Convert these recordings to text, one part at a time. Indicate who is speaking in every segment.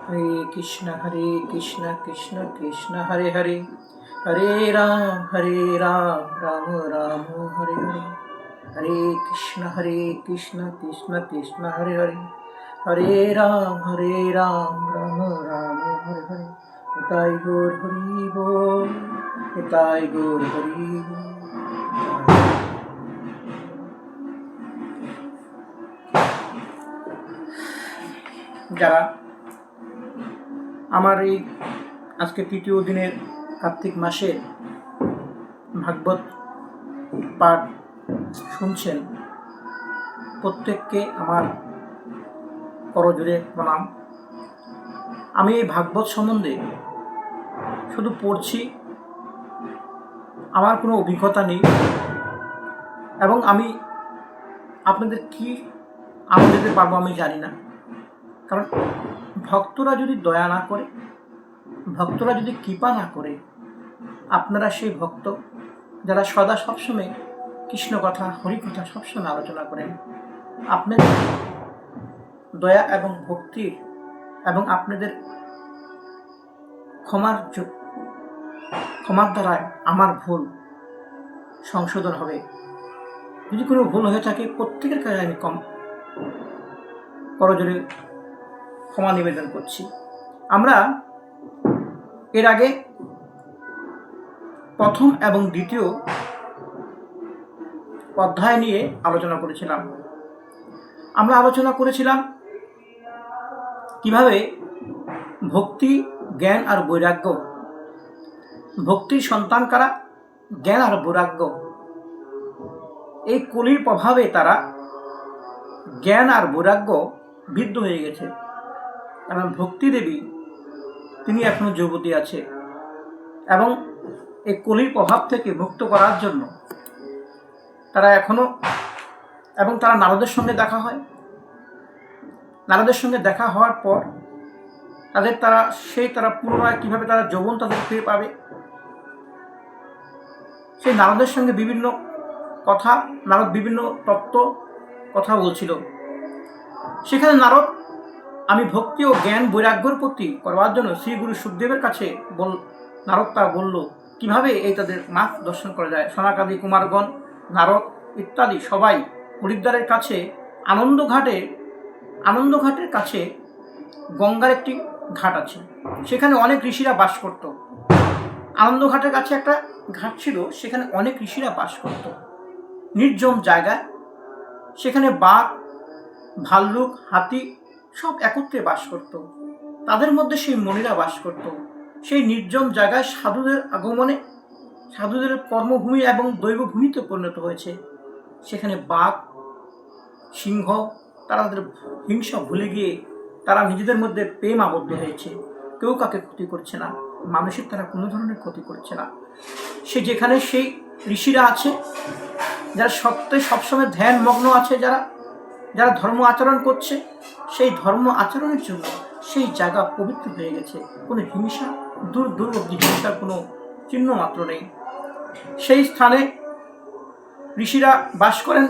Speaker 1: हरे कृष्ण कृष्ण कृष्ण हरे हरे, हरे राम राम राम हरे हरे। हरे कृष्ण कृष्ण कृष्ण हरे हरे, हरे राम राम राम हरे हरे। निताय गौर हरि बोल, निताय गौर हरि बोल। যারা আমার এই আজকে তৃতীয় দিনের কার্তিক মাসের ভাগবত পাঠ শুনছেন, প্রত্যেককে আমার করজোড়ে প্রণাম। আমি এই ভাগবত সম্বন্ধে শুধু পড়ছি, আমার কোনো অভিজ্ঞতা নেই, এবং আমি আপনাদের কি আনন্দ দিতে পারবো আমি জানি না। কারণ ভক্তরা যদি দয়া না করে, ভক্তরা যদি কৃপা না করে, আপনারা সেই ভক্ত যারা সদা সবসময় কৃষ্ণ কথা হরি কথা সবসময় আলোচনা করেন, আপনাদের দয়া এবং ভক্তির এবং আপনাদের ক্ষমার দ্বারায় আমার ভুল সংশোধন হবে। যদি কোনো ভুল হয়ে থাকে, প্রত্যেকের কাছে আমি করজোড়ে ক্ষমা নিবেদন করছি। আমরা এর আগে প্রথম এবং দ্বিতীয় অধ্যায় নিয়ে আলোচনা করেছিলাম। আমরা আলোচনা করেছিলাম কিভাবে ভক্তি, জ্ঞান আর বৈরাগ্য, ভক্তির সন্তান কারা, জ্ঞান আর বৈরাগ্য, এই কলির প্রভাবে তারা জ্ঞান আর বৈরাগ্য বিদ্ধ হয়ে গেছে। এবং ভক্তি দেবী তিনি এখনো যুবতী আছে, এবং এই কলির প্রভাব থেকে মুক্ত করার জন্য তারা এখনো, এবং তারা নারদের সঙ্গে দেখা হয়। নারদের সঙ্গে দেখা হওয়ার পর তারা পুনরায় কিভাবে তারা যৌবন তাদের ফিরে পাবে, সেই নারদের সঙ্গে বিভিন্ন কথা, নারদ বিভিন্ন তত্ত্ব কথা বলছিল। সেখানে নারদ আমি ভক্তি ও জ্ঞান বৈরাগ্যর প্রতি করবার জন্য শ্রী গুরু সুখদেবের কাছে নারদ তা বলল কিভাবে এই তাদের মার্গ দর্শন করা যায়। সনাকাদি কুমারগণ, নারদ ইত্যাদি সবাই হরিদ্বারের কাছে আনন্দঘাটের কাছে গঙ্গার একটি ঘাট আছে, সেখানে অনেক ঋষিরা বাস করত। আনন্দঘাটের কাছে একটা ঘাট ছিল, সেখানে অনেক ঋষিরা বাস করত, নির্জন জায়গায়। সেখানে বাঘ, ভাল্লুক, হাতি সব একত্রে বাস করত। তাদের মধ্যে সেই মণিরা বাস করত। সেই নির্জন জায়গায় সাধুদের আগমনে সাধুদের কর্মভূমি এবং দৈবভূমিতে পরিণত হয়েছে। সেখানে বাঘ, সিংহ তারা তাদের হিংসা ভুলে গিয়ে তারা নিজেদের মধ্যে প্রেম আবদ্ধ হয়েছে। কেউ কাকে ক্ষতি করছে না, মানুষের তারা কোনো ধরনের ক্ষতি করছে না। যেখানে সেই ঋষিরা আছে, যারা সত্যে সবসময় ধ্যান মগ্ন আছে, যারা ধর্ম আচরণ করছে, সেই ধর্ম আচরণের জন্য সেই জায়গা পবিত্র হয়ে গেছে। কোনো হিংসা, দূর অব্দি হিংসার কোনো চিহ্ন মাত্র নেই। সেই স্থানে ঋষিরা বাস করেন।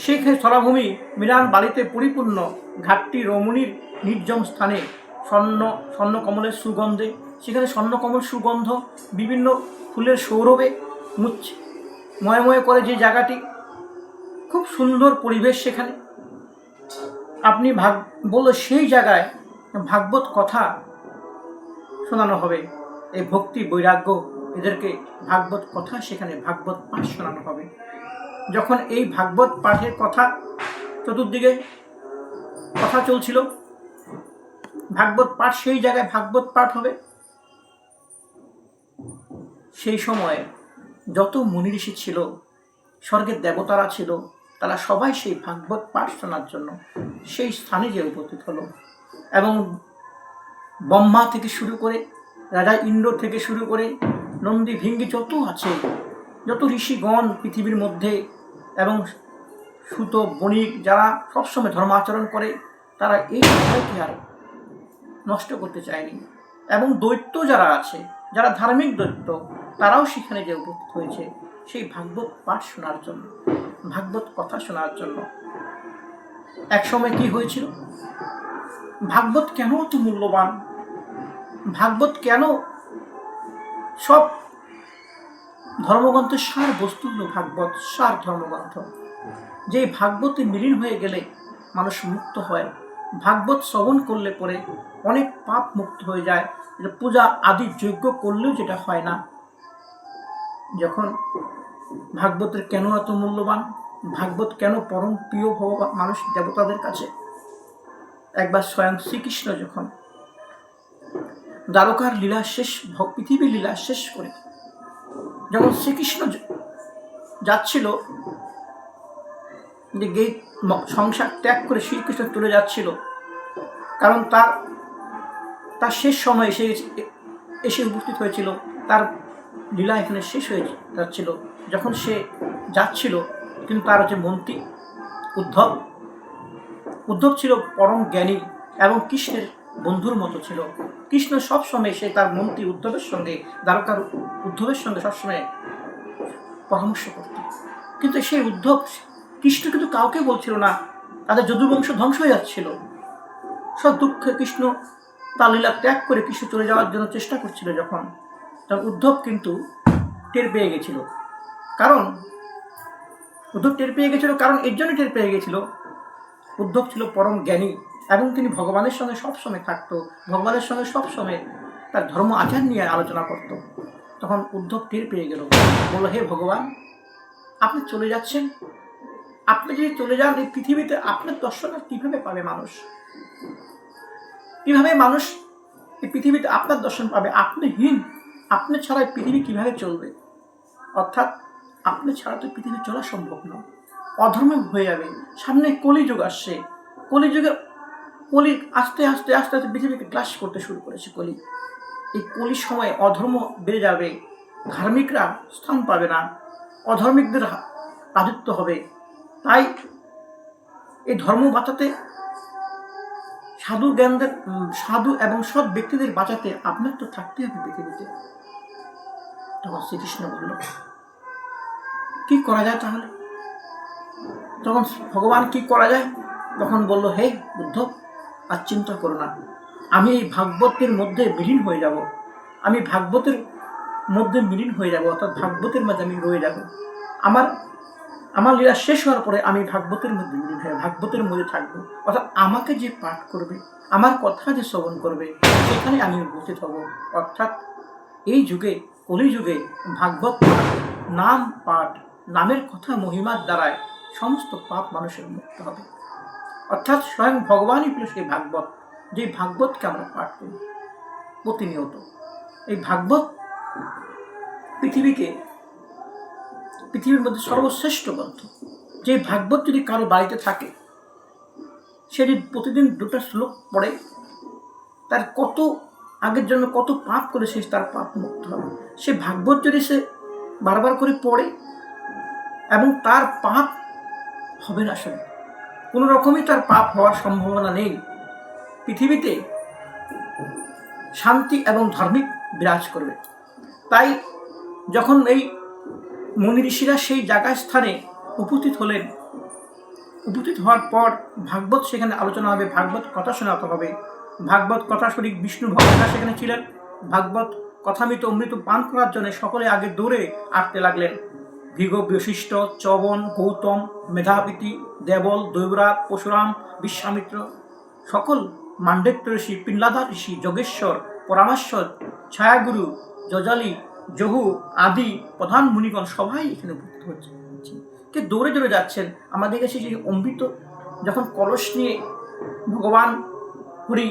Speaker 1: সেই স্থলাভূমি মিলান বাড়িতে পরিপূর্ণ। ঘাটটি রমণীর নির্জন স্থানে, স্বর্ণকমলের সুগন্ধে, সেখানে স্বর্ণকমল সুগন্ধ বিভিন্ন ফুলের সৌরভে ময় করে যে জায়গাটি, খুব সুন্দর পরিবেশ। সেখানে আপনি বললো সেই জায়গায় ভাগবত কথা শোনানো হবে। এই ভক্তি বৈরাগ্য এদেরকে ভাগবত কথা, সেখানে ভাগবত পাঠ শোনানো হবে। যখন এই ভাগবত পাঠের কথা চতুর্দিকে কথা চলছিল, ভাগবত পাঠ, সেই জায়গায় ভাগবত পাঠ হবে, সেই সময় যত মুনি ঋষি ছিল, স্বর্গের দেবতারা ছিল, তারা সবাই সেই ভাগবত পাঠ শোনার জন্য সেই স্থানে যে উপস্থিত হলো। এবং ব্রহ্মা থেকে শুরু করে, রাজা ইন্দ্র থেকে শুরু করে, নন্দী ভিঙ্গি যত আছে, যত ঋষিগণ পৃথিবীর মধ্যে, এবং সুত বণিক যারা সবসময় ধর্ম আচরণ করে, তারা এই বিষয়টি আর নষ্ট করতে চায়নি। এবং দৈত্য যারা আছে, যারা ধার্মিক দৈত্য, তারাও সেখানে যে উপস্থিত হয়েছে সেই ভাগবত পাঠ শোনার জন্য, ভাগবত কথা শোনার জন্য। এক সময় কি হয়েছিল, ভাগবত কেন এত মূল্যবান, ভাগবত কেন সব ধর্মগ্রন্থের সার বস্তু হলো ভাগবত, সার ধর্মগ্রন্থ। যে ভাগবতে মিলিন হয়ে গেলে মানুষ মুক্ত হয়। ভাগবত শ্রবণ করলে পরে অনেক পাপ মুক্ত হয়ে যায়, যেটা পূজা আদি যজ্ঞ করলেও যেটা হয় না। যখন ভাগবতের কেন এত মূল্যবান, ভাগবত কেন পরম প্রিয় ভগবান মানুষ দেবতাদের কাছে। একবার স্বয়ং শ্রীকৃষ্ণ যখন দ্বারকার লীলা শেষ, পৃথিবীর লীলা শেষ করে যখন শ্রীকৃষ্ণ যাচ্ছিল, যে গেট সংসার ত্যাগ করে শ্রীকৃষ্ণ চলে যাচ্ছিল, কারণ তার শেষ সময় এসে উপস্থিত হয়েছিল, তার লীলা এখানে শেষ হয়ে যাচ্ছিল। যখন সে যাচ্ছিল, কিন্তু তার যে মন্ত্রী উদ্ধব ছিল পরম জ্ঞানী এবং কৃষ্ণের বন্ধুর মতো ছিল। কৃষ্ণ সবসময় সে তার মন্ত্রী উদ্ধবের সঙ্গে, দ্বারকার উদ্ধবের সঙ্গে সবসময় পরামর্শ করত। কিন্তু সেই উদ্ধব, কৃষ্ণ কিন্তু কাউকে বলছিল না, তাদের যদুবংশ ধ্বংস হয়ে যাচ্ছিল। সব দুঃখে কৃষ্ণ তার লীলা ত্যাগ করে কৃষ্ণ চলে যাওয়ার জন্য চেষ্টা করছিল। যখন তখন উদ্ধব কিন্তু টের পেয়ে গেছিল, কারণ এর জন্য টের পেয়ে গেছিল, উদ্ধব ছিল পরম জ্ঞানী এবং তিনি ভগবানের সঙ্গে সবসময় থাকতো, ভগবানের সঙ্গে সবসময় তার ধর্ম আচার নিয়ে আলোচনা করত। তখন উদ্ধব টের পেয়ে গেল, বলল, হে ভগবান, আপনি চলে যাচ্ছেন, আপনি যদি চলে যান এই পৃথিবীতে আপনার দর্শন আর কিভাবে পাবে মানুষ? কিভাবে মানুষ এই পৃথিবীতে আপনার দর্শন পাবে? আপনি হীন, আপনি ছাড়া পৃথিবী কিভাবে চলবে? অর্থাৎ আপনি ছাড়া তো পৃথিবী চলা সম্ভব নয়, অধর্ম হয়ে যাবে। সামনে কলিযুগ আসছে, কলি আস্তে আস্তে আস্তে আস্তে পৃথিবীকে গ্রাস করতে শুরু করেছে। এই কলির সময় অধর্ম বেড়ে যাবে, ধার্মিকরা স্থান পাবে না, অধর্মিকদের রাজত্ব হবে। তাই এই ধর্ম বাঁচাতে, সাধু এবং সৎ ব্যক্তিদের বাঁচাতে আপনার তো থাকতে হবে পৃথিবীতে। তখন শ্রীকৃষ্ণ বলল, কি করা যায় তাহলে? তখন ভগবান কি করা যায়? তখন বলল, হে উদ্ধব, আর চিন্তা করো না, আমি এই ভাগবতের মধ্যে বিলীন হয়ে যাব। অর্থাৎ ভাগবতের মধ্যে আমি রয়ে যাব। আমার লীলা শেষ হওয়ার পরে আমি ভাগবতের মধ্যে বিলীন হয়ে ভাগবতের মধ্যে থাকবো। অর্থাৎ আমাকে যে পাঠ করবে, আমার কথা যে শ্রবণ করবে, সেখানে আমি উপস্থিত হব। অর্থাৎ এই যুগে, কলিযুগে ভাগবত নাম পাঠ, নামের কথা মহিমার দ্বারায় সমস্ত পাপ মানুষের মুক্ত হবে। অর্থাৎ স্বয়ং ভগবানই পেল সেই ভাগবত, যে ভাগবতকে আমরা পাঠ করি প্রতিনিয়ত। এই ভাগবত পৃথিবীর মধ্যে সর্বশ্রেষ্ঠ গ্রন্থ। যে ভাগবত যদি কারো বাড়িতে থাকে, সে যদি প্রতিদিন 2টা শ্লোক পড়ে, তার কত আগের জন্য কত পাপ করেছে তার পাপ মুক্ত হবে। সে ভাগবত যদি সে বারবার করে পড়ে, এবং তার পাপ হবে না, শুনে কোনো রকমই তার পাপ হওয়ার সম্ভাবনা নেই। পৃথিবীতে শান্তি এবং ধার্মিক বিরাজ করবে। তাই যখন এই মুনি ঋষিরা সেই জায়গায় স্থানে উপস্থিত হওয়ার পর ভাগবত সেখানে আলোচনা হবে, ভাগবত কথা শোনাতে হবে। ভাগবত কথা শুনি বিষ্ণু ভগবানরা সেখানে ছিলেন। ভাগবত কথামৃত অমৃত পান করার জন্য সকলে আগে দৌড়ে আসতে লাগলেন। ভৃগ, বশিষ্ঠ, চবন, গৌতম, মেধাবতী, দেবল, দৈবরাট, পরশুরাম, বিশ্বামিত্র, সকল মান্ডেত্য ঋষি, পিল্লাদা ঋষি, যোগেশ্বর, পরামেশ্বর, ছায়াগুরু, যজালি, জহু আদি প্রধান মুনিগণ সবাই এখানে উপস্থিত হচ্ছে। কে দৌড়ে দৌড়ে যাচ্ছেন। আমাদের কাছে যে অমৃত যখন কলস নিয়ে ভগবান হরি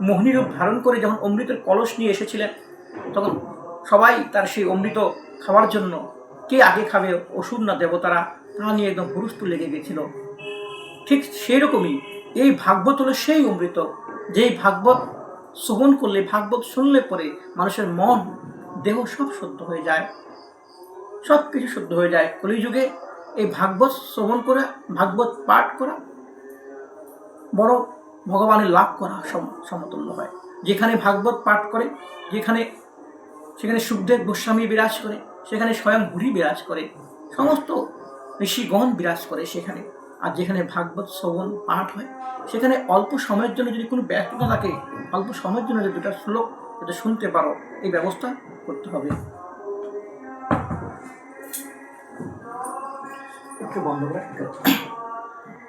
Speaker 1: মোহিনী রূপ ধারণ করে যখন অমৃতের কলস নিয়ে এসেছিলেন, তখন সবাই তার সেই অমৃত খাওয়ার জন্য, কে আগে খাবে, অসুর না দেবতারা, তা নিয়ে একদম হুরুস্থ লেগে গেছিল। ঠিক সেই রকমই এই ভাগবত হলো সেই অমৃত, যেই ভাগবত শ্রবণ করলে, ভাগবত শুনলে পরে মানুষের মন, দেহ সব শুদ্ধ হয়ে যায়, সব কিছু শুদ্ধ হয়ে যায়। কলিযুগে এই ভাগবত শ্রবণ করা, ভাগবত পাঠ করা বড় ভগবানের লাভ করা সমতুল্য হয়। যেখানে ভাগবত পাঠ করে, সেখানে সুখদেব গোস্বামী বিরাজ করে, সেখানে স্বয়ং হরি বিরাজ করে, সমস্ত ঋষিগণ বিরাজ করে সেখানে। আর যেখানে ভাগবত শ্রবণ পাঠ হয়, সেখানে অল্প সময়ের জন্য যদি কোনো ব্যস্ততা থাকে, অল্প সময়ের জন্য যদি 2টা শ্লোক যাতে শুনতে পারো, এই ব্যবস্থা করতে হবে।
Speaker 2: একটু বন্ধ করে